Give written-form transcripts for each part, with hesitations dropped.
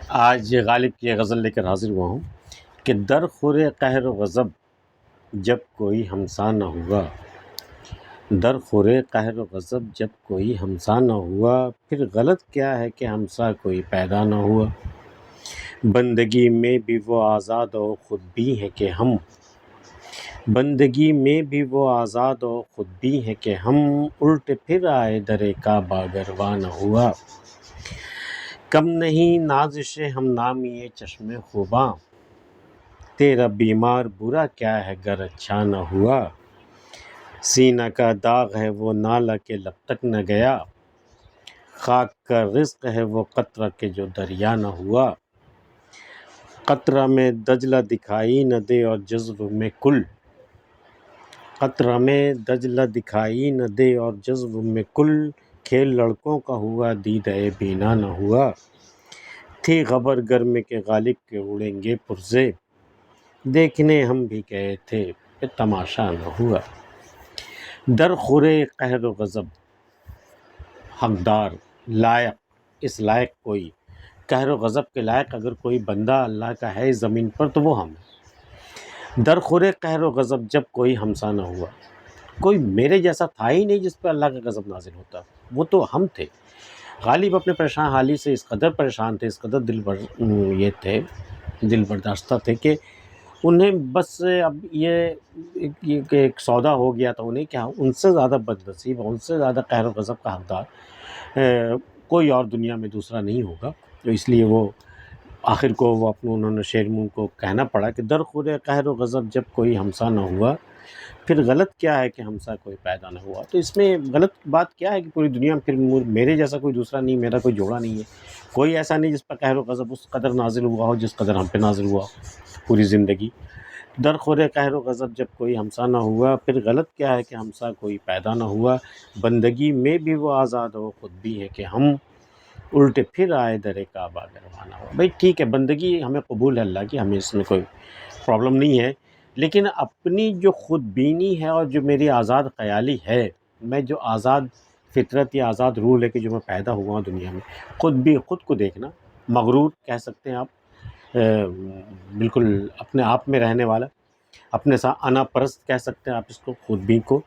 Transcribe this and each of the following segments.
آج غالب کی ایک غزل لے کر حاضر ہوا ہوں کہ در خور قہر و غضب جب کوئی ہمسا نہ ہوا، در خور قہر و غضب جب کوئی ہمسا نہ ہوا، پھر غلط کیا ہے کہ ہمسا کوئی پیدا نہ ہوا۔ بندگی میں بھی وہ آزاد و خود بھی ہیں کہ ہم، بندگی میں بھی وہ آزاد و خود بھی ہیں کہ ہم، الٹ پھر آئے در کعبہ گر وا نہ ہوا۔ کم نہیں نازش ہم نامی چشم خوباں، تیرا بیمار برا کیا ہے گر اچھا نہ ہوا۔ سینہ کا داغ ہے وہ نالہ کے لب تک نہ گیا، خاک کا رزق ہے وہ قطرہ کہ جو دریا نہ ہوا۔ قطرہ میں دجلہ دکھائی نہ دے اور جزو میں کل، قطرہ میں دجلہ دکھائی نہ دے اور جزو میں کل، کھیل لڑکوں کا ہوا دیدہ بینا نہ ہوا۔ تھی خبر گرم کے غالب کے اڑیں گے پرزے، دیکھنے ہم بھی گئے تھے پہ تماشا نہ ہوا۔ در خور قہر و غضب، حقدار، لائق، اس لائق کوئی قہر و غضب کے لائق اگر کوئی بندہ اللہ کا ہے اس زمین پر تو وہ ہم ہیں۔ در خور قہر و غضب جب کوئی ہمسا نہ ہوا، کوئی میرے جیسا تھا ہی نہیں جس پہ اللہ کا غضب نازل ہوتا، وہ تو ہم تھے۔ غالب اپنے پریشان حالی سے اس قدر پریشان تھے، اس قدر دل برداشتہ تھے کہ انہیں بس اب یہ ایک سودا ہو گیا تھا انہیں کہ ان سے زیادہ بد نصیب، ان سے زیادہ قہر و غضب کا حقدار کوئی اور دنیا میں دوسرا نہیں ہوگا۔ تو اس لیے وہ آخر کو وہ انہوں نے شعر میں ان کو کہنا پڑا کہ در خور قہر و غضب جب کوئی ہمسا نہ ہوا، پھر غلط کیا ہے کہ ہمسا کوئی پیدا نہ ہوا۔ تو اس میں غلط بات کیا ہے کہ پوری دنیا میں پھر میرے جیسا کوئی دوسرا نہیں، میرا کوئی جوڑا نہیں ہے، کوئی ایسا نہیں جس پر قہر و غضب اس قدر نازل ہوا ہو جس قدر ہم پہ نازل ہوا پوری زندگی۔ در خور قہر و غضب جب کوئی ہمسا نہ ہوا، پھر غلط کیا ہے کہ ہمسا کوئی پیدا نہ ہوا۔ بندگی میں بھی وہ آزاد ہو خود بھی ہے کہ ہم، الٹے پھر آئے در کعبہ گر وا نہ ہوا۔ بھائی ٹھیک ہے، بندگی ہمیں قبول ہے اللہ کی، ہمیں اس میں کوئی پرابلم نہیں ہے، لیکن اپنی جو خود بینی ہے اور جو میری آزاد خیالی ہے، میں جو آزاد فطرت یا آزاد روح لے کے جو میں پیدا ہوا ہوں دنیا میں، خود کو دیکھنا، مغرور کہہ سکتے ہیں آپ، بالکل اپنے آپ میں رہنے والا، اپنے ساتھ انا پرست کہہ سکتے ہیں آپ اس کو، خود بھی کو۔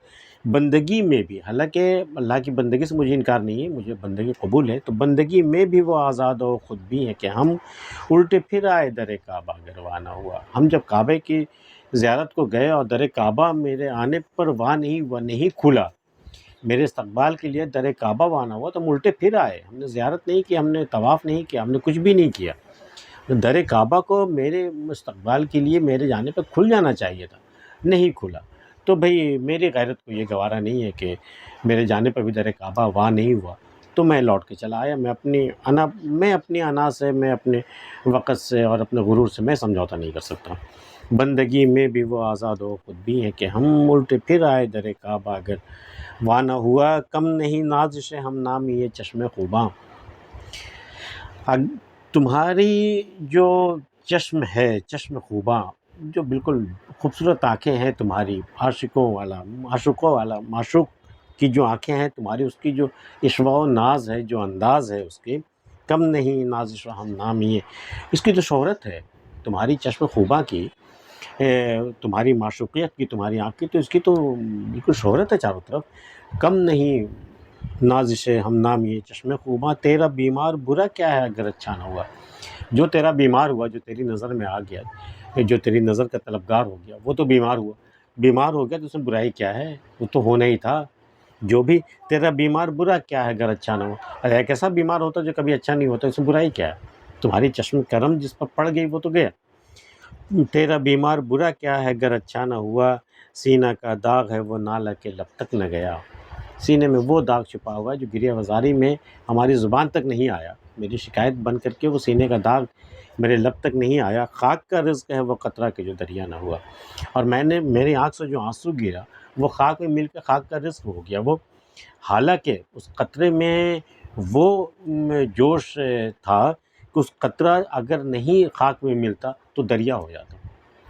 بندگی میں بھی، حالانکہ اللہ کی بندگی سے مجھے انکار نہیں ہے، مجھے بندگی قبول ہے، تو بندگی میں بھی وہ آزاد و خود بھی ہے کہ ہم، الٹے پھر آئے در کعبہ گر وا نہ ہوا۔ ہم جب کعبے کی زیارت کو گئے اور در کعبہ میرے آنے پر وا نہیں کھلا، میرے استقبال کے لیے در کعبہ وا نہ ہوا، تو ہم الٹے پھر آئے، ہم نے زیارت نہیں کی، ہم نے طواف نہیں کیا، ہم نے کچھ بھی نہیں کیا۔ در کعبہ کو میرے استقبال کے لیے میرے جانے پہ کھل جانا چاہیے تھا، نہیں کھلا۔ تو بھئی میری غیرت کو یہ گوارا نہیں ہے کہ میرے جانے پر بھی در کعبہ وا نہیں ہوا، تو میں لوٹ کے چلا آیا۔ میں اپنی انا سے، میں اپنے وقت سے اور اپنے غرور سے میں سمجھوتا نہیں کر سکتا۔ بندگی میں بھی وہ آزاد و خود بھی ہے کہ ہم، الٹے پھر آئے در کعبہ گر وا نہ ہوا۔ کم نہیں نازش ہم نامی یہ چشم خوباں، تمہاری جو چشم ہے، چشم خوباں، جو بالکل خوبصورت آنکھیں ہیں تمہاری، معشوق کی جو آنکھیں ہیں تمہاری، اس کی جو عشوہ و ناز ہے، جو انداز ہے اس کی، کم نہیں نازش ہم نامی ہے، اس کی جو شہرت ہے تمہاری چشم خوباں کی، تمہاری معشوقیت کی، تمہاری آنکھ کی، تو اس کی تو بالکل شہرت ہے چاروں طرف۔ کم نہیں نازش ہم نامی ہے چشم خوباں، تیرا بیمار برا کیا ہے اگر اچھا نہ ہوا۔ جو تیرا بیمار ہوا، جو تیری نظر میں آ گیا، جو تیری نظر کا طلبگار ہو گیا، وہ تو بیمار ہو گیا، تو اس میں برائی کیا ہے، وہ تو ہونا ہی تھا۔ جو بھی تیرا بیمار برا کیا ہے اگر اچھا نہ ہو، اگر ایک ایسا بیمار ہوتا جو کبھی اچھا نہیں ہوتا، اس میں برائی کیا ہے، تمہاری چشم کرم جس پر پڑ گئی وہ تو گیا۔ تیرا بیمار برا کیا ہے اگر اچھا نہ ہوا، سینہ کا داغ ہے وہ نالہ کے لب تک نہ گیا۔ سینے میں وہ داغ چھپا ہوا ہے جو گریہ وزاری میں ہماری زبان تک نہیں آیا، میری شکایت بن کر کے وہ سینے کا داغ میرے لب تک نہیں آیا۔ خاک کا رزق ہے وہ قطرہ کہ جو دریا نہ ہوا، اور میری آنکھ سے جو آنسو گرا وہ خاک میں مل کے خاک کا رزق ہو گیا۔ وہ حالانکہ اس قطرے میں وہ جوش تھا کہ اس قطرہ اگر نہیں خاک میں ملتا تو دریا ہو جاتا،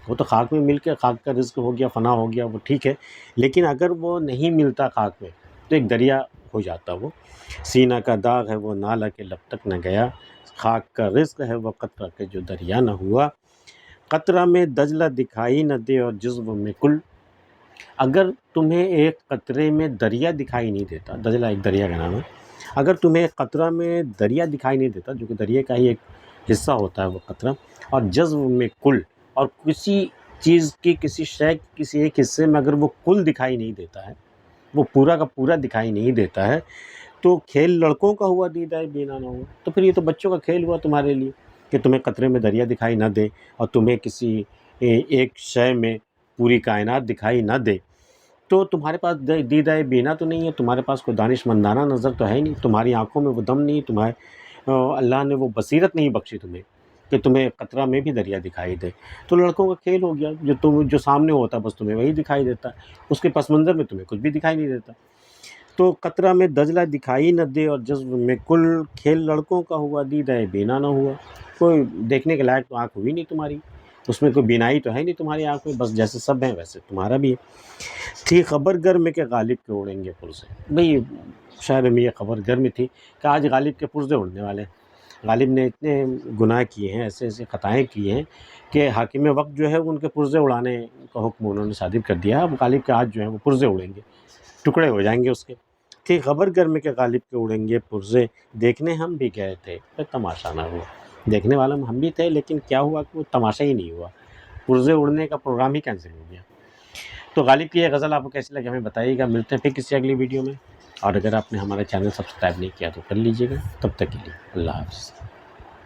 وہ تو خاک میں مل کے خاک کا رزق ہو گیا، فنا ہو گیا، وہ ٹھیک ہے، لیکن اگر وہ نہیں ملتا خاک میں تو ایک دریا ہو جاتا وہ۔ سینہ کا داغ ہے وہ نالہ کے لب تک نہ گیا، خاک کا رزق ہے وہ قطرہ کہ جو دریا نہ ہوا، قطرہ میں دجلہ دکھائی نہ دے اور جزو میں کل۔ اگر تمہیں ایک قطرے میں دریا دکھائی نہیں دیتا، دجلہ ایک دریا کا نام ہے، اگر تمہیں ایک قطرہ میں دریا دکھائی نہیں دیتا، جو کہ دریا کا ہی ایک حصہ ہوتا ہے وہ قطرہ، اور جزو میں کل، اور کسی چیز کی، کسی شے کی کسی ایک حصے میں اگر وہ کل دکھائی نہیں دیتا ہے، وہ پورا کا پورا دکھائی نہیں دیتا ہے، تو کھیل لڑکوں کا ہوا دیدہ بینا نہ ہوا۔ تو پھر یہ تو بچوں کا کھیل ہوا تمہارے لیے، کہ تمہیں قطرے میں دریا دکھائی نہ دے اور تمہیں کسی ایک شے میں پوری کائنات دکھائی نہ دے، تو تمہارے پاس دیدہ بینا تو نہیں ہے، تمہارے پاس کوئی دانش مندانہ نظر تو ہے نہیں، تمہاری آنکھوں میں وہ دم نہیں، اللہ نے وہ بصیرت نہیں بخشی تمہیں کہ تمہیں قطرہ میں بھی دریا دکھائی دے۔ تو لڑکوں کا کھیل ہو گیا، جو سامنے ہوتا بس تمہیں وہی دکھائی دیتا ہے، اس کے پس منظر میں تمہیں کچھ بھی دکھائی نہیں دیتا۔ تو قطرہ میں دجلہ دکھائی نہ دے اور جزو میں کل، کھیل لڑکوں کا ہوا دیدہ بینا نہ ہوا۔ کوئی دیکھنے کے لائق تو آنکھ ہوئی نہیں تمہاری، اس میں کوئی بینائی تو ہے نہیں تمہاری آنکھ میں، بس جیسے سب ہیں ویسے تمہارا بھی ہے۔ تھی خبر گر میں کہ غالب کے اڑیں گے پرزے۔ بھئی شاعر میں یہ خبر گر میں تھی کہ آج غالب کے پرزے اڑنے والے ہیں، غالب نے اتنے گناہ کیے ہیں، ایسے ایسے خطائیں کی ہیں کہ حاکم وقت جو ہے ان کے پرزے اڑانے کا حکم انہوں نے صادر کر دیا۔ اب غالب کے آج جو ہیں وہ پرزے اڑیں گے، ٹکڑے ہو جائیں گے اس کے۔ تھی خبر گر میں کہ غالب کے اڑیں گے پرزے، دیکھنے ہم بھی گئے تھے پھر تماشا نہ ہوا۔ دیکھنے والا ہم بھی تھے، لیکن کیا ہوا کہ وہ تماشا ہی نہیں ہوا، پرزے اڑنے کا پروگرام ہی کینسل ہو گیا۔ تو غالب کی یہ غزل آپ کو کیسی لگی ہمیں بتائیے گا۔ ملتے ہیں پھر کسی اگلی ویڈیو میں، اور اگر آپ نے ہمارا چینل سبسکرائب نہیں کیا تو کر لیجیے گا۔ تب تک کے لیے اللہ حافظ۔